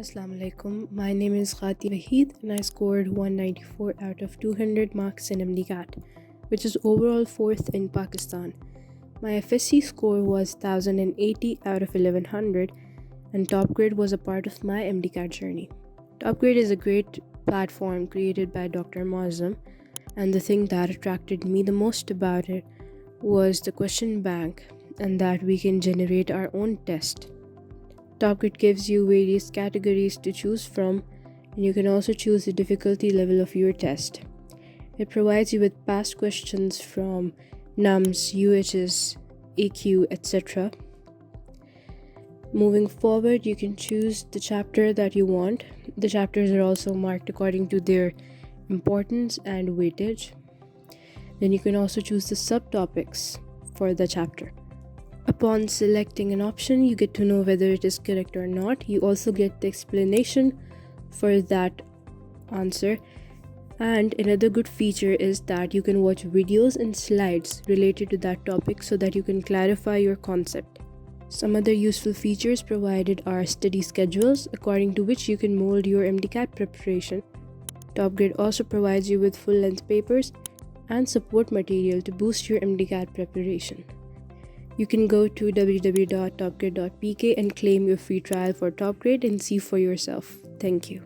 Assalamu alaikum. My name is Ghadiya Waheed and I scored 194 out of 200 marks in MDCAT, which is overall 4th in Pakistan. My FSC score was 1080 out of 1100 and TopGrade was a part of my MDCAT journey. TopGrade is a great platform created by Dr. Muazzam, and the thing that attracted me the most about it was the question bank and that we can generate our own test. TopGrade gives you various categories to choose from, and you can also choose the difficulty level of your test. It provides you with past questions from NUMS, UHS, AQ, etc. Moving forward, you can choose the chapter that you want. The chapters are also marked according to their importance and weightage. Then you can also choose the subtopics for the chapter. Upon selecting an option, you get to know whether it is correct or not. You also get the explanation for that answer. And another good feature is that you can watch videos and slides related to that topic so that you can clarify your concept. Some other useful features provided are study schedules, according to which you can mold your MDCAT preparation. TopGrade also provides you with full-length papers and support material to boost your MDCAT preparation. You can go to www.topgrade.pk and claim your free trial for TopGrade and see for yourself. Thank you.